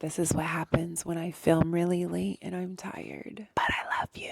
This is what happens when I film really late and I'm tired. But I love you.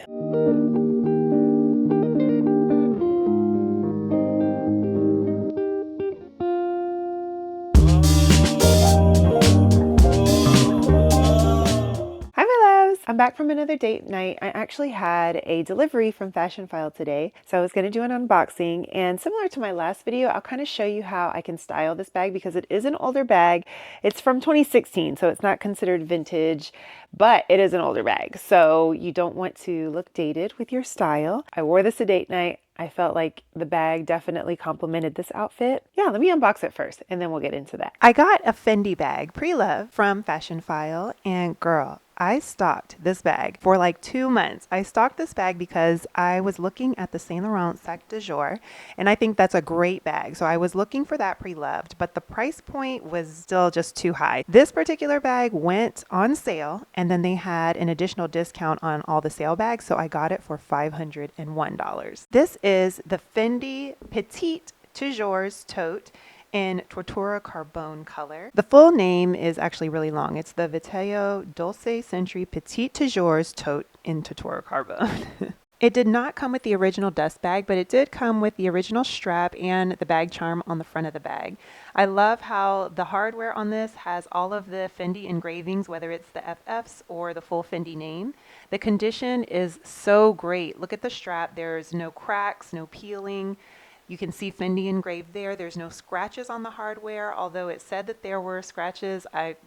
Hi, my loves. I'm back from another date night. I actually had a delivery from Fashion File today, so I was going to do an unboxing. And similar to my last video, I'll kind of show you how I can style this bag because it is an older bag. It's from 2016, so it's not considered vintage, but it is an older bag. So you don't want to look dated with your style. I wore this to date night. I felt like the bag definitely complemented this outfit. Yeah, let me unbox it first and then we'll get into that. I got a Fendi bag, Preloved, from Fashion File, and girl, I stocked this bag for like 2 months. I stocked this bag because I was looking at the Saint Laurent Sac de Jour, and I think that's a great bag. So I was looking for that Preloved, but the price point was still just too high. This particular bag went on sale, and then they had an additional discount on all the sale bags, so I got it for $501. This is the Fendi Petite Toujours Tote in Tortura Carbone color. The full name is actually really long. It's the Viteo Dulce Century Petite Toujours Tote in Tortura Carbone. It did not come with the original dust bag, but it did come with the original strap and the bag charm on the front of the bag. I love how the hardware on this has all of the Fendi engravings, whether it's the FFs or the full Fendi name. The condition is so great. Look at the strap. There's no cracks, no peeling. You can see Fendi engraved there. There's no scratches on the hardware, although it said that there were scratches.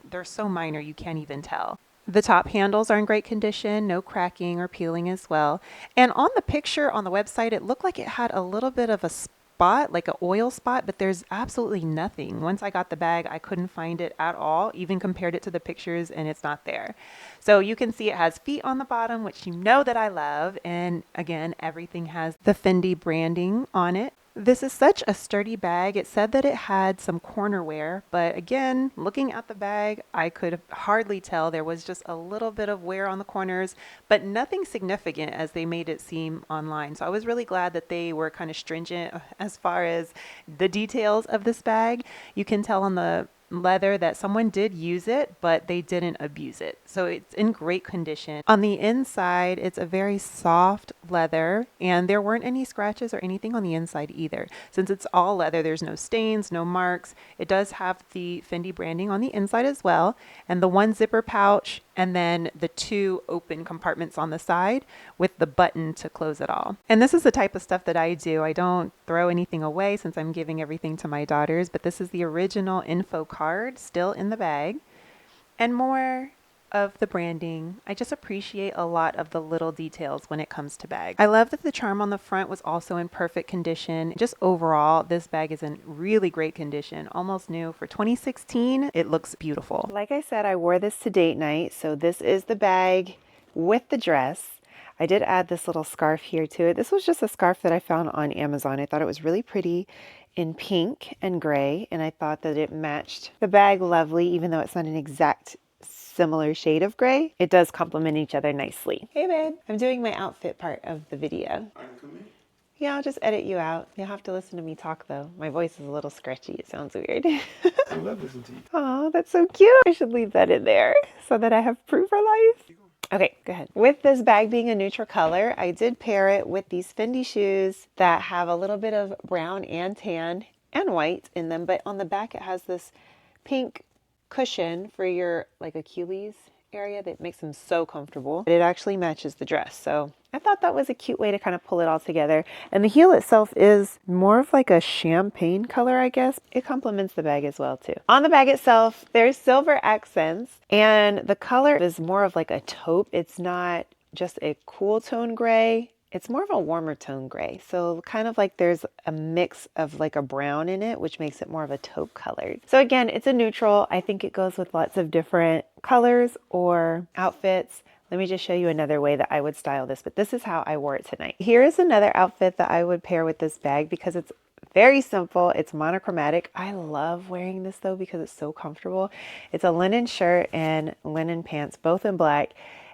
They're so minor you can't even tell. The top handles are in great condition, no cracking or peeling as well. And on the picture on the website, it looked like it had a little bit of a spot, like an oil spot, but there's absolutely nothing. Once I got the bag, I couldn't find it at all, even compared it to the pictures, and it's not there. So you can see it has feet on the bottom, which you know that I love. And again, everything has the Fendi branding on it. This is such a sturdy bag. It said that it had some corner wear, but again, looking at the bag, I could hardly tell. There was just a little bit of wear on the corners, but nothing significant as they made it seem online. So I was really glad that they were kind of stringent as far as the details of this bag. You can tell on the leather that someone did use it, but they didn't abuse it. So it's in great condition. On the inside, it's a very soft leather, and there weren't any scratches or anything on the inside either. Since it's all leather, there's no stains, no marks. It does have the Fendi branding on the inside as well, and the one zipper pouch, and then the 2 open compartments on the side with the button to close it all. And this is the type of stuff that I do. I don't throw anything away since I'm giving everything to my daughters, but this is the original info card still in the bag, and more of the branding. I just appreciate a lot of the little details when it comes to bags. I love that the charm on the front was also in perfect condition. Just overall, this bag is in really great condition, almost new. For 2016, it looks beautiful. Like I said, I wore this to date night, so this is the bag with the dress. I did add this little scarf here to it. This was just a scarf that I found on Amazon. I thought it was really pretty in pink and gray, and I thought that it matched the bag lovely, even though it's not an exact similar shade of gray. It does complement each other nicely. Hey babe, I'm doing my outfit part of the video. Yeah, I'll just edit you out. You'll have to listen to me talk though. My voice is a little scratchy. It sounds weird. I love listening to you. Oh, that's so cute. I should leave that in there so that I have proof for life. Okay, go ahead. With this bag being a neutral color, I did pair it with these Fendi shoes that have a little bit of brown and tan and white in them, but on the back it has this pink cushion for your like Achilles area that makes them so comfortable. It actually matches the dress, so I thought that was a cute way to kind of pull it all together. And the heel itself is more of like a champagne color, I guess. It complements the bag as well too. On the bag itself, there's silver accents, and the color is more of like a taupe. It's not just a cool tone gray. It's more of a warmer tone gray. So kind of like there's a mix of like a brown in it, which makes it more of a taupe colored. So again, it's a neutral. I think it goes with lots of different colors or outfits. Let me just show you another way that I would style this, but this is how I wore it tonight. Here is another outfit that I would pair with this bag because it's very simple. It's monochromatic. I love wearing this though because it's so comfortable. It's a linen shirt and linen pants, both in black.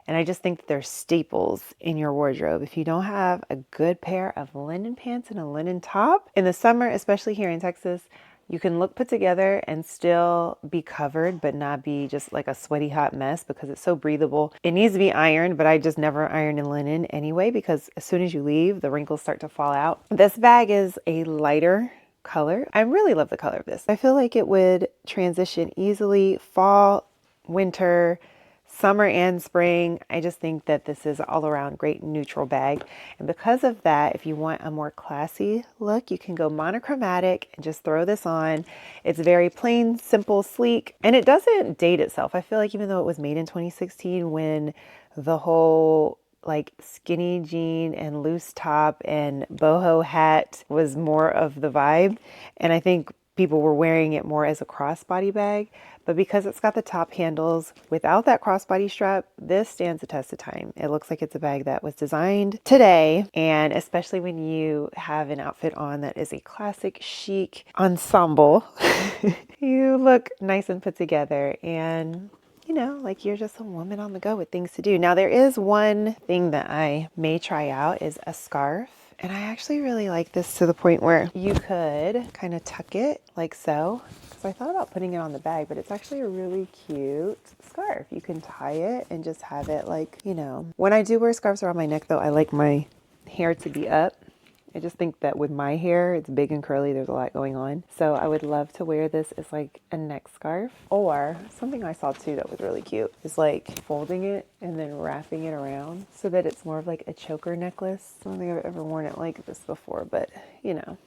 And I just think that they're staples in your wardrobe. If you don't have a good pair of linen pants and a linen top in the summer, especially here in Texas, You can look put together and still be covered, but not be just like a sweaty hot mess because it's so breathable. It needs to be ironed, but I just never iron in linen anyway because as soon as you leave, the wrinkles start to fall out. This bag is a lighter color. I really love the color of this. I feel like it would transition easily fall, winter, summer and spring. I just think that this is all around great neutral bag. And because of that, if you want a more classy look, you can go monochromatic and just throw this on. It's very plain, simple, sleek, and it doesn't date itself. I feel like even though it was made in 2016 when the whole like skinny jean and loose top and boho hat was more of the vibe, and I think people were wearing it more as a crossbody bag, but because it's got the top handles without that crossbody strap, this stands the test of time. It looks like it's a bag that was designed today, and especially when you have an outfit on that is a classic chic ensemble, you look nice and put together, and you know, like you're just a woman on the go with things to do. Now, there is one thing that I may try out is a scarf. And I actually really like this to the point where you could kind of tuck it like so. So I thought about putting it on the bag, but it's actually a really cute scarf. You can tie it and just have it like, you know. When I do wear scarves around my neck though, I like my hair to be up. I just think that with my hair, it's big and curly. There's a lot going on. So I would love to wear this as like a neck scarf, or something I saw too that was really cute is like folding it and then wrapping it around so that it's more of like a choker necklace. I don't think I've ever worn it like this before, but you know,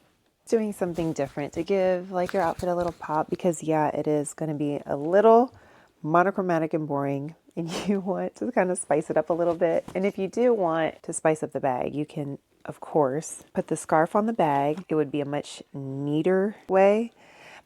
doing something different to give like your outfit a little pop, because yeah, it is going to be a little monochromatic and boring, and you want to kind of spice it up a little bit. And if you do want to spice up the bag, you can of course put the scarf on the bag. It would be a much neater way,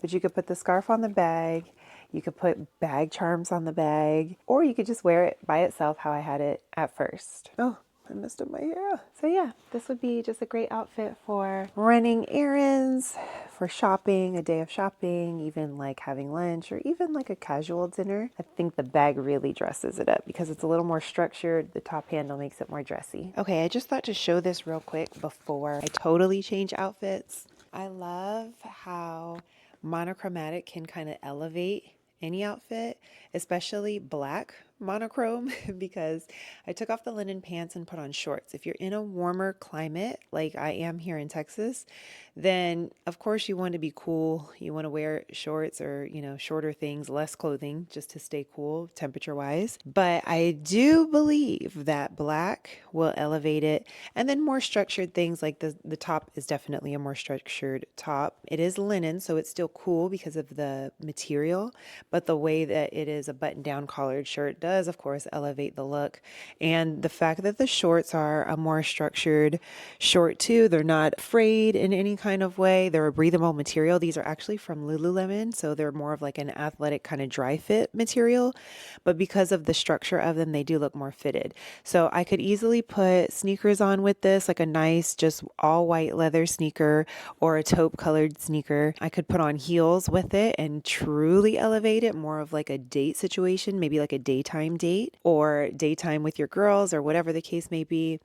but you could put the scarf on the bag, you could put bag charms on the bag, or you could just wear it by itself how I had it at first. Oh, I messed up my hair. So yeah, this would be just a great outfit for running errands, for shopping, a day of shopping, even like having lunch, or even like a casual dinner. I think the bag really dresses it up because it's a little more structured. The top handle makes it more dressy. Okay, I just thought to show this real quick before I totally change outfits. I love how monochromatic can kind of elevate any outfit, especially black monochrome, because I took off the linen pants and put on shorts. If you're in a warmer climate like I am here in Texas, then of course you want to be cool. You want to wear shorts or, you know, shorter things, less clothing just to stay cool temperature wise. But I do believe that black will elevate it, and then more structured things like the top is definitely a more structured top. It is linen, so it's still cool because of the material, but the way that it is a button down collared shirt does of course elevate the look. And the fact that the shorts are a more structured short too, they're not frayed in any kind of way. They're a breathable material. These are actually from Lululemon, so they're more of like an athletic kind of dry fit material, but because of the structure of them, they do look more fitted. So I could easily put sneakers on with this, like a nice just all white leather sneaker or a taupe colored sneaker. I could put on heels with it and truly elevate it, more of like a date situation, maybe like a daytime date or daytime with your girls or whatever the case may be.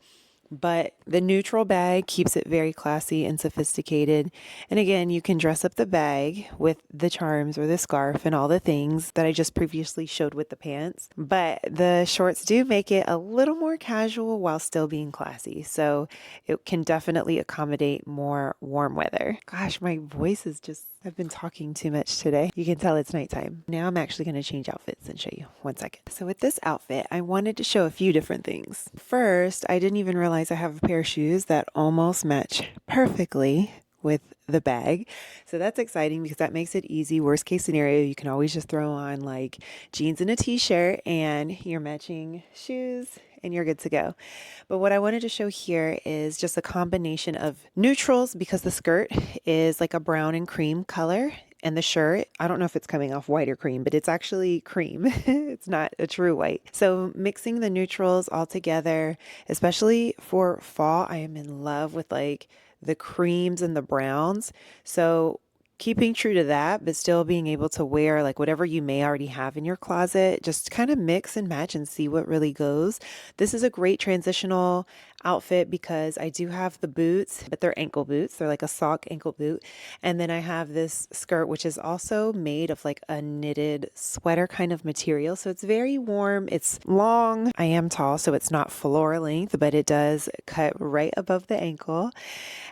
But the neutral bag keeps it very classy and sophisticated. And again, you can dress up the bag with the charms or the scarf and all the things that I just previously showed with the pants. But the shorts do make it a little more casual while still being classy. So it can definitely accommodate more warm weather. Gosh, my voice is just, I've been talking too much today. You can tell it's nighttime. Now I'm actually going to change outfits and show you. One second. So with this outfit, I wanted to show a few different things. First, I didn't even realize I have a pair of shoes that almost match perfectly with the bag. So that's exciting because that makes it easy. Worst case scenario, you can always just throw on like jeans and a t-shirt and your matching shoes and you're good to go. But what I wanted to show here is just a combination of neutrals, because the skirt is like a brown and cream color. And the shirt, I don't know if it's coming off white or cream, but it's actually cream. It's not a true white. So mixing the neutrals all together, especially for fall, I am in love with like the creams and the browns. So keeping true to that, but still being able to wear like whatever you may already have in your closet, just kind of mix and match and see what really goes. This is a great transitional outfit because I do have the boots, but they're ankle boots. They're like a sock ankle boot. And then I have this skirt, which is also made of like a knitted sweater kind of material. So it's very warm. It's long. I am tall, so it's not floor length, but it does cut right above the ankle.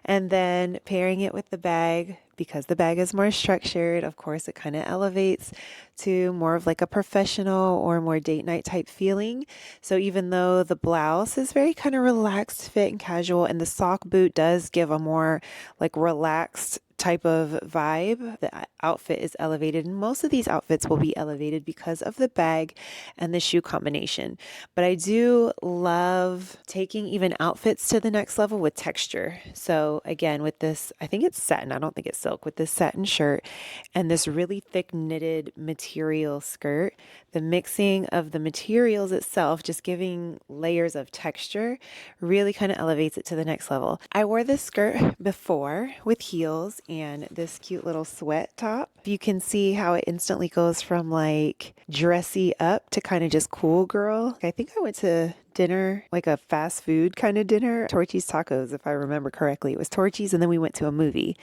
And then pairing it with the bag, because the bag is more structured, of course, it kind of elevates to more of like a professional or more date night type feeling. So even though the blouse is very kind of relaxed fit and casual, and the sock boot does give a more like relaxed type of vibe, the outfit is elevated, and most of these outfits will be elevated because of the bag and the shoe combination. But I do love taking even outfits to the next level with texture. So again, with this, I think it's satin, I don't think it's silk, with this satin shirt and this really thick knitted material skirt, the mixing of the materials itself, just giving layers of texture, really kind of elevates it to the next level. I wore this skirt before with heels and this cute little sweat top. You can see how it instantly goes from like dressy up to kind of just cool girl. I think I went to dinner, like a fast food kind of dinner, Torchy's Tacos, if I remember correctly. It was Torchy's, and then we went to a movie.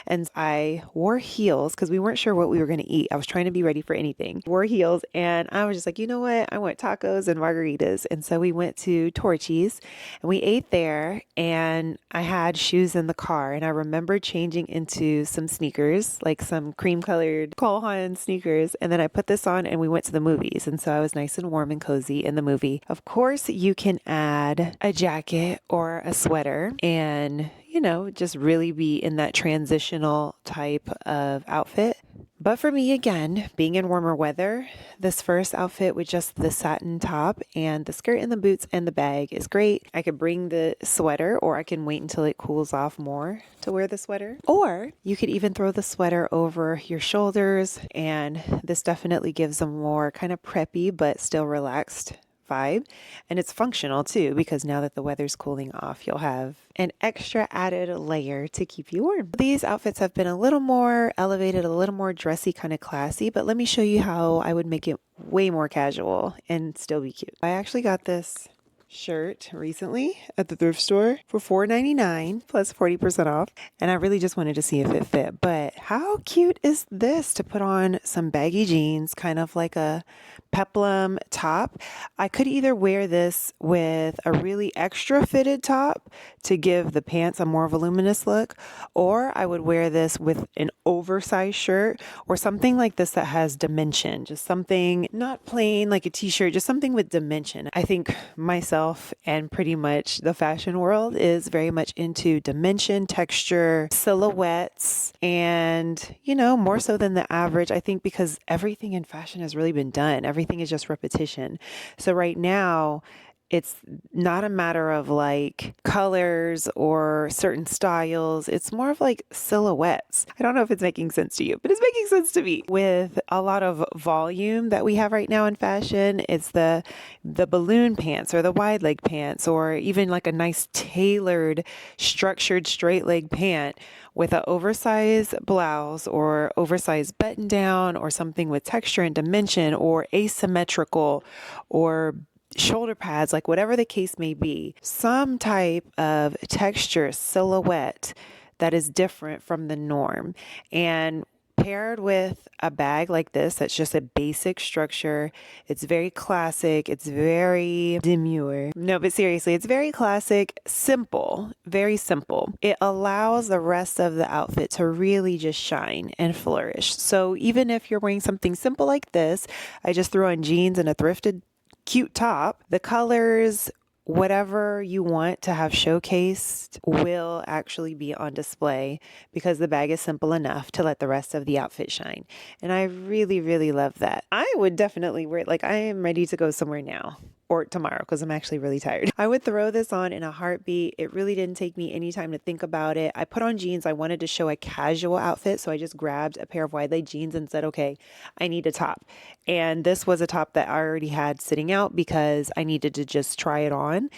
And I wore heels because we weren't sure what we were going to eat. I was trying to be ready for anything. Wore heels, and I was just like, you know what? I want tacos and margaritas. And so we went to Torchy's and we ate there, and I had shoes in the car. And I remember changing into some sneakers, like some cream colored Cole Haan sneakers. And then I put this on and we went to the movies. And so I was nice and warm and cozy in the movie. Of course, you can add a jacket or a sweater and, you know, just really be in that transitional type of outfit. But for me, again, being in warmer weather, this first outfit with just the satin top and the skirt and the boots and the bag is great. I could bring the sweater, or I can wait until it cools off more to wear the sweater. Or you could even throw the sweater over your shoulders, and this definitely gives a more kind of preppy but still relaxed vibe. And it's functional too, because now that the weather's cooling off, you'll have an extra added layer to keep you warm. These outfits have been a little more elevated, a little more dressy, kind of classy, but let me show you how I would make it way more casual and still be cute. I actually got this shirt recently at the thrift store for $4.99 plus 40% off, and I really just wanted to see if it fit. But how cute is this to put on some baggy jeans, kind of like a peplum top? I could either wear this with a really extra fitted top to give the pants a more voluminous look, or I would wear this with an oversized shirt or something like this that has dimension, just something not plain like a t-shirt, just something with dimension. I think myself and pretty much the fashion world is very much into dimension, texture, silhouettes, and, you know, more so than the average. I think because everything in fashion has really been done. Everything is just repetition. So right now, it's not a matter of like colors or certain styles. It's more of like silhouettes. I don't know if it's making sense to you, but it's making sense to me. With a lot of volume that we have right now in fashion, it's the balloon pants or the wide leg pants, or even like a nice tailored, structured straight leg pant with an oversized blouse or oversized button down or something with texture and dimension or asymmetrical or shoulder pads, like whatever the case may be, some type of texture, silhouette that is different from the norm. And paired with a bag like this, that's just a basic structure. It's very classic. It's very demure. No, but seriously, it's very classic, simple, very simple. It allows the rest of the outfit to really just shine and flourish. So even if you're wearing something simple like this, I just threw on jeans and a thrifted cute top, the colors, whatever you want to have showcased will actually be on display because the bag is simple enough to let the rest of the outfit shine. And I really, really love that. I would definitely wear it. Like, I am ready to go somewhere now or tomorrow because I'm actually really tired. I would throw this on in a heartbeat. It really didn't take me any time to think about it. I put on jeans. I wanted to show a casual outfit, so I just grabbed a pair of wide leg jeans and said, okay, I need a top. And this was a top that I already had sitting out because I needed to just try it on.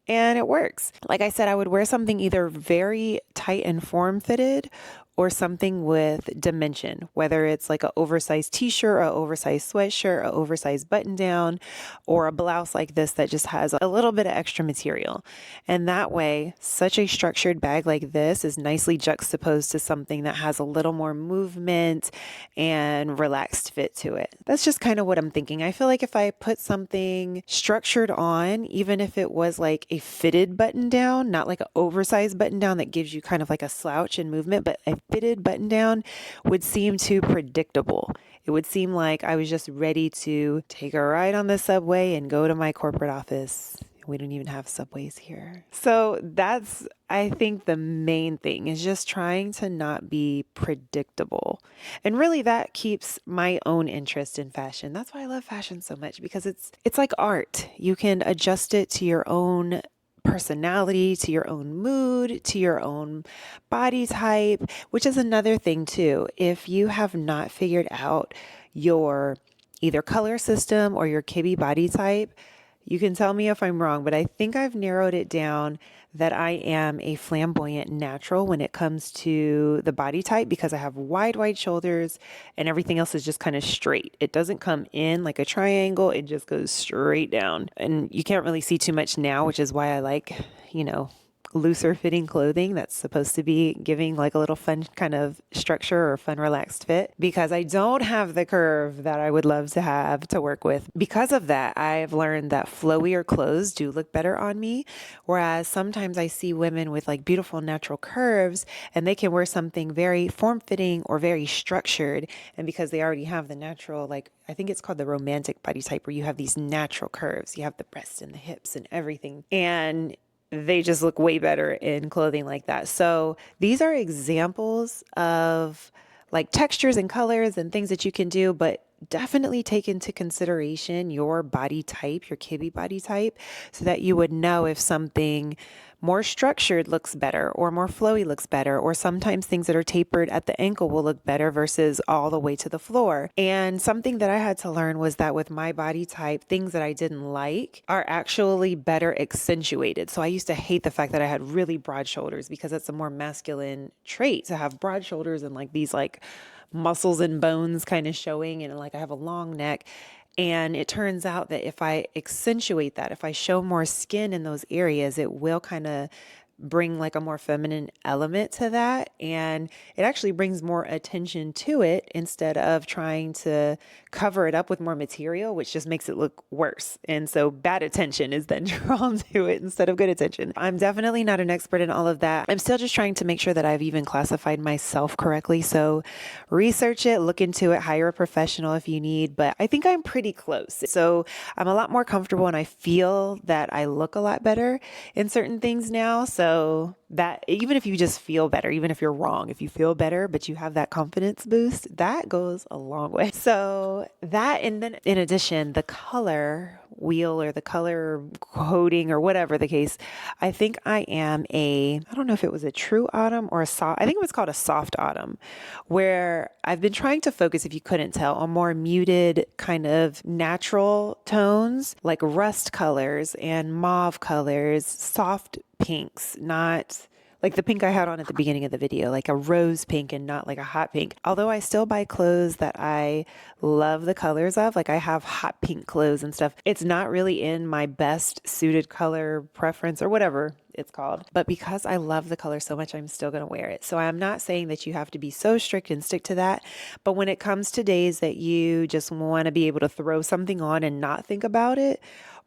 And it works. Like I said, I would wear something either very tight and form fitted or something with dimension, whether it's like an oversized t-shirt or an oversized sweatshirt, or oversized button down, or a blouse like this that just has a little bit of extra material. And that way, such a structured bag like this is nicely juxtaposed to something that has a little more movement and relaxed fit to it. That's just kind of what I'm thinking. I feel like if I put something structured on, even if it was like a fitted button down, not like an oversized button down that gives you kind of like a slouch in movement, but a fitted button down would seem too predictable. It would seem like I was just ready to take a ride on the subway and go to my corporate office. We don't even have subways here. So that's, I think, the main thing is just trying to not be predictable. And really that keeps my own interest in fashion. That's why I love fashion so much, because it's like art. You can adjust it to your own personality, to your own mood, to your own body type, which is another thing too. If you have not figured out your either color system or your kibby body type, you can tell me if I'm wrong, but I think I've narrowed it down that I am a flamboyant natural when it comes to the body type, because I have wide shoulders and everything else is just kind of straight. It doesn't come in like a triangle. It just goes straight down. And you can't really see too much now, which is why I like, looser fitting clothing that's supposed to be giving like a little fun kind of structure or fun relaxed fit, because I don't have the curve that I would love to have to work with. Because of that, I've learned that flowier clothes do look better on me, whereas sometimes I see women with like beautiful natural curves and they can wear something very form-fitting or very structured, and because they already have the natural, like I think it's called the romantic body type, where you have these natural curves, you have the breasts and the hips and everything, and they just look way better in clothing like that. So these are examples of like textures and colors and things that you can do, but definitely take into consideration your body type, your kibby body type, so that you would know if something more structured looks better or more flowy looks better, or sometimes things that are tapered at the ankle will look better versus all the way to the floor. And something that I had to learn was that with my body type, things that I didn't like are actually better accentuated. So I used to hate the fact that I had really broad shoulders, because that's a more masculine trait to have broad shoulders and like these like muscles and bones kind of showing, and like I have a long neck. And it turns out that if I accentuate that, if I show more skin in those areas, it will kind of bring like a more feminine element to that. And it actually brings more attention to it instead of trying to cover it up with more material, which just makes it look worse. And so bad attention is then drawn to it instead of good attention. I'm definitely not an expert in all of that. I'm still just trying to make sure that I've even classified myself correctly. So research it, look into it, hire a professional if you need, but I think I'm pretty close. So I'm a lot more comfortable, and I feel that I look a lot better in certain things now. So that even if you just feel better, even if you're wrong, if you feel better, but you have that confidence boost, that goes a long way. So that, and then in addition, the color wheel or the color coding or whatever the case, I think I am I don't know if it was a true autumn or I think it was called a soft autumn, where I've been trying to focus, if you couldn't tell, on more muted kind of natural tones like rust colors and mauve colors, soft pinks, not like the pink I had on at the beginning of the video, like a rose pink and not like a hot pink. Although I still buy clothes that I love the colors of, like I have hot pink clothes and stuff. It's not really in my best suited color preference or whatever it's called. But because I love the color so much, I'm still going to wear it. So I'm not saying that you have to be so strict and stick to that. But when it comes to days that you just want to be able to throw something on and not think about it,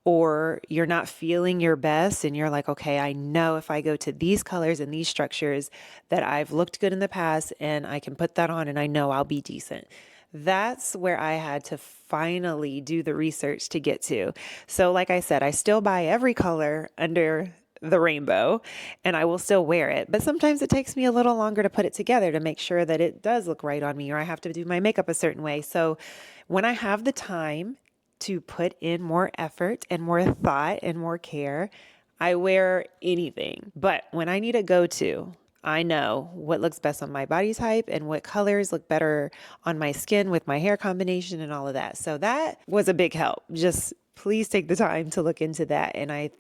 or you're not feeling your best and you're like, okay, I know if I go to these colors and these structures that I've looked good in the past and I can put that on and I know I'll be decent. That's where I had to finally do the research to get to. So like I said, I still buy every color under the rainbow and I will still wear it. But sometimes it takes me a little longer to put it together to make sure that it does look right on me, or I have to do my makeup a certain way. So when I have the time to put in more effort and more thought and more care, I wear anything. But when I need a go-to, I know what looks best on my body type and what colors look better on my skin with my hair combination and all of that. So that was a big help. Just please take the time to look into that. And I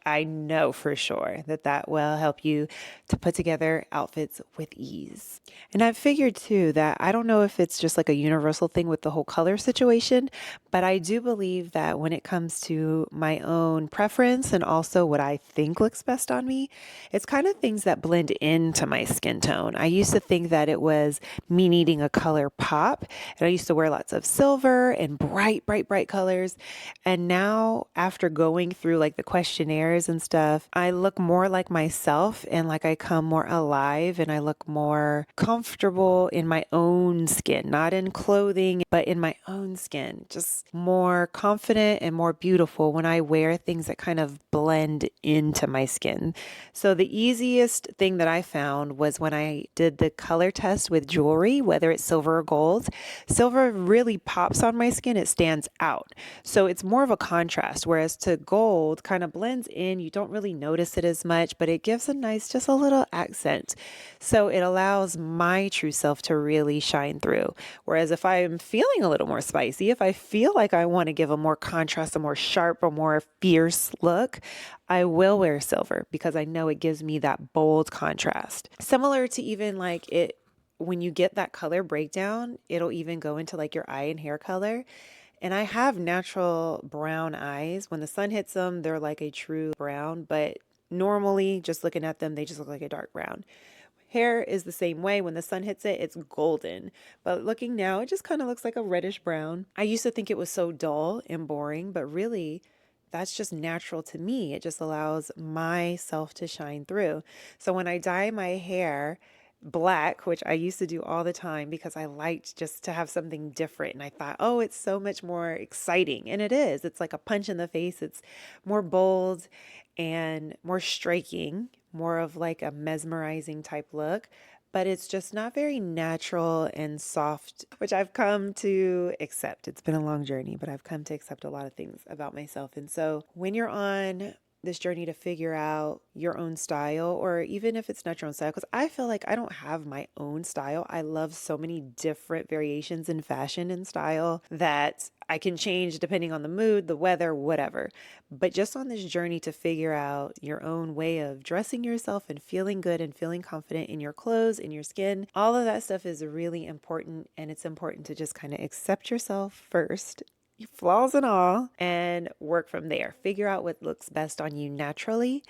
I know for sure that that will help you to put together outfits with ease. And I've figured too that I don't know if it's just like a universal thing with the whole color situation, but I do believe that when it comes to my own preference and also what I think looks best on me, it's kind of things that blend into my skin tone. I used to think that it was me needing a color pop, and I used to wear lots of silver and bright, bright, bright colors. And now, after going through like the questionnaires and stuff, I look more like myself and like I come more alive and I look more comfortable in my own skin, not in clothing, but in my own skin. Just more confident and more beautiful when I wear things that kind of blend into my skin. So the easiest thing that I found was when I did the color test with jewelry, whether it's silver or gold. Silver really pops on my skin, it stands out. So it's more of a contrast, whereas to gold kind of blends in. You don't really notice it as much, but it gives a nice, just a little accent. So it allows my true self to really shine through. Whereas if I'm feeling a little more spicy, if I feel like I want to give a more contrast, a more sharp, a more fierce look, I will wear silver because I know it gives me that bold contrast. Similar to even like it, when you get that color breakdown, it'll even go into like your eye and hair color. And I have natural brown eyes. When the sun hits them, they're like a true brown, but normally just looking at them, they just look like a dark brown. Hair is the same way. When the sun hits it, it's golden. But looking now, it just kind of looks like a reddish brown. I used to think it was so dull and boring, but really, that's just natural to me. It just allows myself to shine through. So when I dye my hair black, which I used to do all the time because I liked just to have something different. And I thought, oh, it's so much more exciting. And it is. It's like a punch in the face. It's more bold and more striking, more of like a mesmerizing type look. But it's just not very natural and soft, which I've come to accept. It's been a long journey, but I've come to accept a lot of things about myself. And so when you're on this journey to figure out your own style, or even if it's not your own style, because I feel like I don't have my own style. I love so many different variations in fashion and style that I can change depending on the mood, the weather, whatever. But just on this journey to figure out your own way of dressing yourself and feeling good and feeling confident in your clothes, in your skin, all of that stuff is really important. And it's important to just kind of accept yourself first, flaws and all, and work from there. Figure out what looks best on you naturally,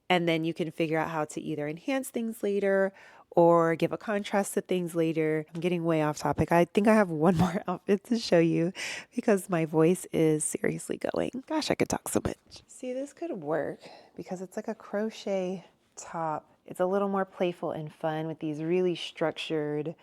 and then you can figure out how to either enhance things later or give a contrast to things later. I'm getting way off topic. I think I have one more outfit to show you because my voice is seriously going. Gosh, I could talk so much. See, this could work because it's like a crochet top. It's a little more playful and fun with these really structured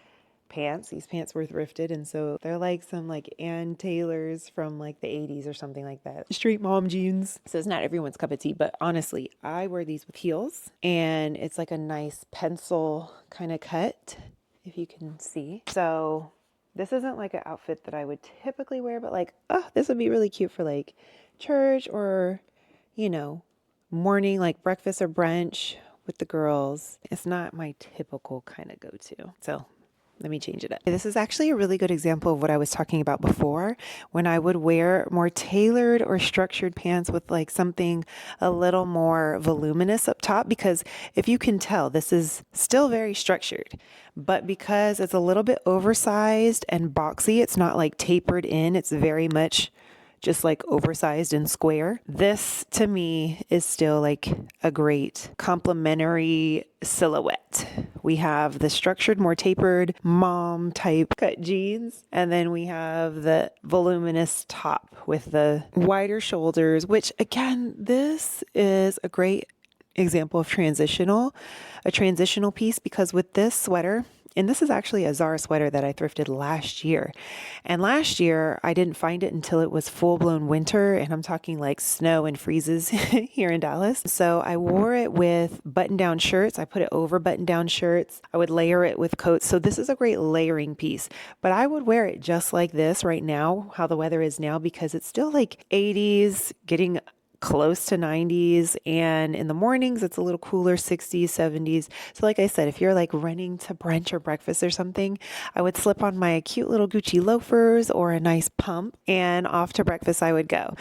pants. These pants were thrifted, and so they're like some like Ann Taylor's from like the 80s or something like that. Street mom jeans. So it's not everyone's cup of tea, but honestly, I wear these with heels, and it's like a nice pencil kind of cut, if you can see. So this isn't like an outfit that I would typically wear, but like, oh, this would be really cute for like church or, you know, morning, like breakfast or brunch with the girls. It's not my typical kind of go-to. So let me change it up. This is actually a really good example of what I was talking about before, when I would wear more tailored or structured pants with like something a little more voluminous up top, because if you can tell, this is still very structured, but because it's a little bit oversized and boxy, it's not like tapered in, it's very much just like oversized and square. This to me is still like a great complementary silhouette. We have the structured, more tapered mom type cut jeans, and then we have the voluminous top with the wider shoulders, which again, this is a great example of a transitional piece, because with this sweater, and this is actually a Zara sweater that I thrifted last year. And last year, I didn't find it until it was full-blown winter, and I'm talking like snow and freezes here in Dallas. So I wore it with button-down shirts. I put it over button-down shirts. I would layer it with coats. So this is a great layering piece. But I would wear it just like this right now, how the weather is now, because it's still like 80s, getting close to 90s, and in the mornings it's a little cooler, 60s, 70s. So like I said, if you're like running to brunch or breakfast or something, I would slip on my cute little Gucci loafers or a nice pump, and off to breakfast I would go.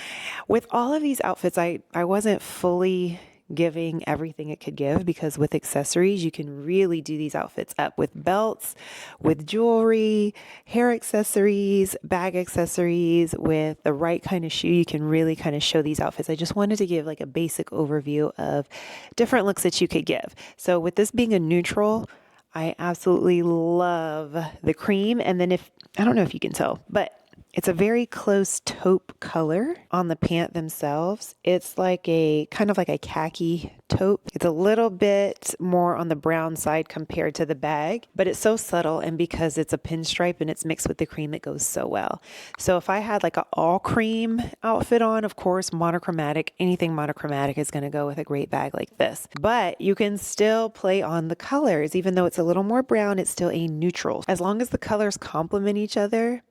With all of these outfits, I wasn't fully giving everything it could give, because with accessories you can really do these outfits up with belts, with jewelry, hair accessories, bag accessories. With the right kind of shoe, you can really kind of show these outfits. I just wanted to give like a basic overview of different looks that you could give. So with this being a neutral, I absolutely love the cream. And then I don't know if you can tell, but it's a very close taupe color on the pant themselves. It's like a kind of like a khaki taupe. It's a little bit more on the brown side compared to the bag, but it's so subtle. And because it's a pinstripe and it's mixed with the cream, it goes so well. So if I had like an all cream outfit on, of course, monochromatic, anything monochromatic is going to go with a great bag like this. But you can still play on the colors. Even though it's a little more brown, it's still a neutral. As long as the colors complement each other.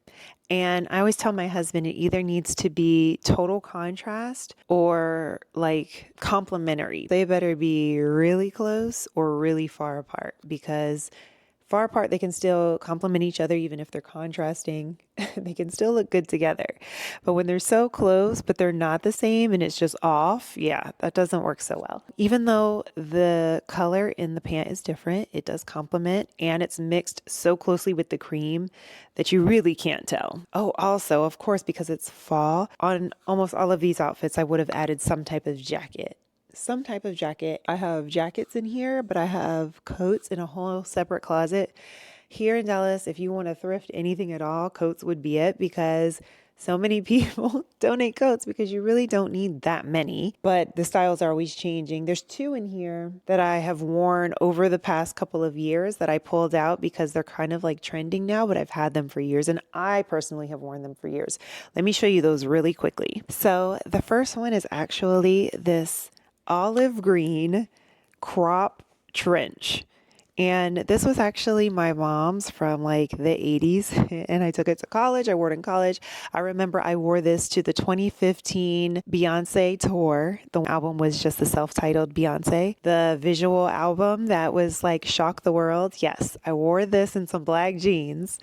And I always tell my husband it either needs to be total contrast or like complementary. They better be really close or really far apart, because far apart, they can still complement each other. Even if they're contrasting, they can still look good together. But when they're so close, but they're not the same and it's just off, yeah, that doesn't work so well. Even though the color in the pant is different, it does complement, and it's mixed so closely with the cream that you really can't tell. Oh, also, of course, because it's fall, on almost all of these outfits, I would have added some type of jacket. I have jackets in here, but I have coats in a whole separate closet. Here in Dallas, if you want to thrift anything at all, coats would be it, because so many people donate coats because you really don't need that many, but the styles are always changing. There's two in here that I have worn over the past couple of years that I pulled out because they're kind of like trending now, but I've had them for years, and I personally have worn them for years. Let me show you those really quickly. So the first one is actually this olive green crop trench. And this was actually my mom's from like the 80s, and I took it to college. I wore it in college. I remember I wore this to the 2015 Beyonce tour. The album was just the self-titled Beyonce, the visual album that was like shock the world. Yes, I wore this in some black jeans,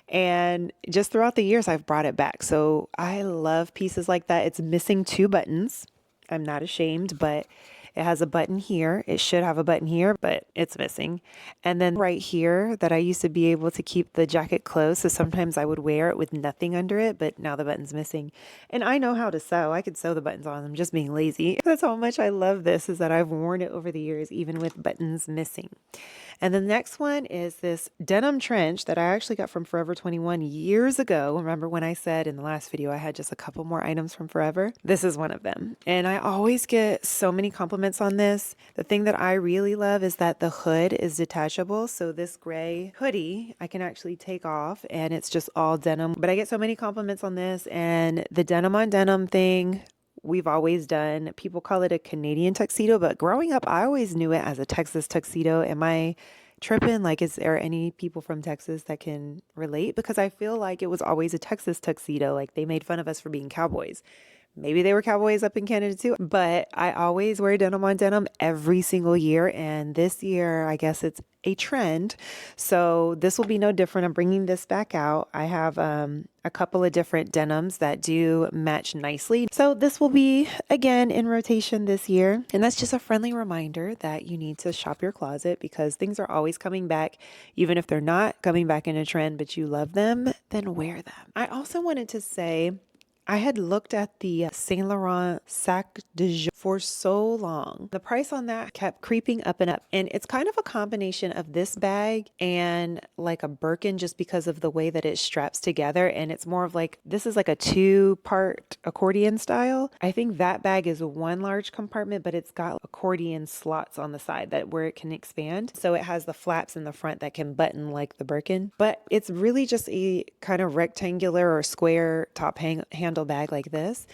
and just throughout the years I've brought it back. So I love pieces like that. It's missing two buttons. I'm not ashamed, but it has a button here. It should have a button here, but it's missing. And then right here that I used to be able to keep the jacket closed. So sometimes I would wear it with nothing under it, but now the button's missing. And I know how to sew. I could sew the buttons on. I'm just being lazy. That's how much I love this, is that I've worn it over the years, even with buttons missing. And the next one is this denim trench that I actually got from Forever 21 years ago. Remember when I said in the last video I had just a couple more items from Forever? This is one of them. And I always get so many compliments on this. The thing that I really love is that the hood is detachable. So this gray hoodie I can actually take off, and it's just all denim. But I get so many compliments on this, and the denim on denim thing we've always done. People call it a Canadian tuxedo, but growing up, I always knew it as a Texas tuxedo. Am I tripping? Like, is there any people from Texas that can relate? Because I feel like it was always a Texas tuxedo. Like, they made fun of us for being cowboys. Maybe they were cowboys up in Canada too, but I always wear denim on denim every single year. And this year, I guess it's a trend. So this will be no different. I'm bringing this back out. I have a couple of different denims that do match nicely. So this will be again in rotation this year. And that's just a friendly reminder that you need to shop your closet, because things are always coming back. Even if they're not coming back in a trend, but you love them, then wear them. I also wanted to say, I had looked at the Saint Laurent Sac de Jour for so long. The price on that kept creeping up and up. And it's kind of a combination of this bag and like a Birkin, just because of the way that it straps together. And it's more of like, this is like a 2-part accordion style. I think that bag is one large compartment, but it's got accordion slots on the side that where it can expand. So it has the flaps in the front that can button like the Birkin. But it's really just a kind of rectangular or square top handle bag like this.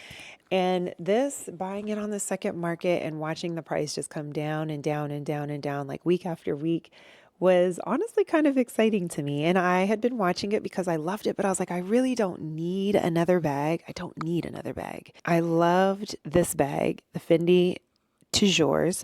And this, buying it on the second market and watching the price just come down and down and down and down, like week after week, was honestly kind of exciting to me. And I had been watching it because I loved it, but I was like, I really don't need another bag. I don't need another bag. I loved this bag, the Fendi Toujours,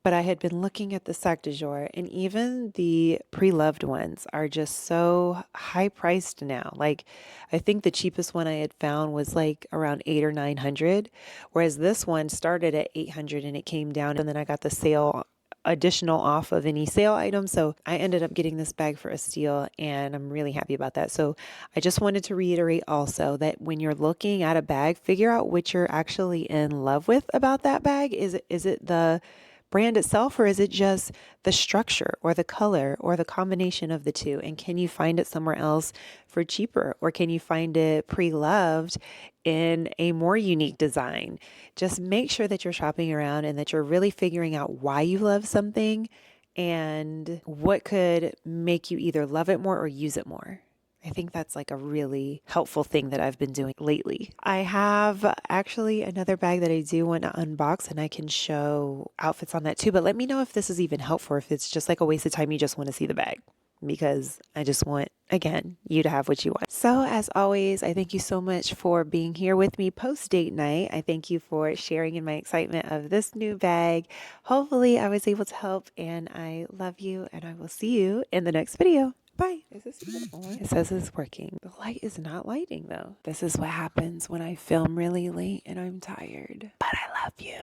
but I had been looking at the Sac de Jour, and even the Preloved ones are just so high priced now. Like, I think the cheapest one I had found was like around 800 or 900, whereas this one started at 800 and it came down. And then I got the sale additional off of any sale item. So I ended up getting this bag for a steal, and I'm really happy about that. So I just wanted to reiterate also that when you're looking at a bag, figure out what you're actually in love with about that bag. Is it the brand itself, or is it just the structure or the color or the combination of the two? And can you find it somewhere else for cheaper, or can you find it pre-loved in a more unique design? Just make sure that you're shopping around and that you're really figuring out why you love something and what could make you either love it more or use it more. I think that's like a really helpful thing that I've been doing lately. I have actually another bag that I do want to unbox, and I can show outfits on that too. But let me know if this is even helpful, or if it's just like a waste of time. You just want to see the bag, because I just want, again, you to have what you want. So as always, I thank you so much for being here with me post date night. I thank you for sharing in my excitement of this new bag. Hopefully I was able to help, and I love you, and I will see you in the next video. Bye. Is this even on? It says it's working. The light is not lighting though. This is what happens when I film really late and I'm tired. But I love you.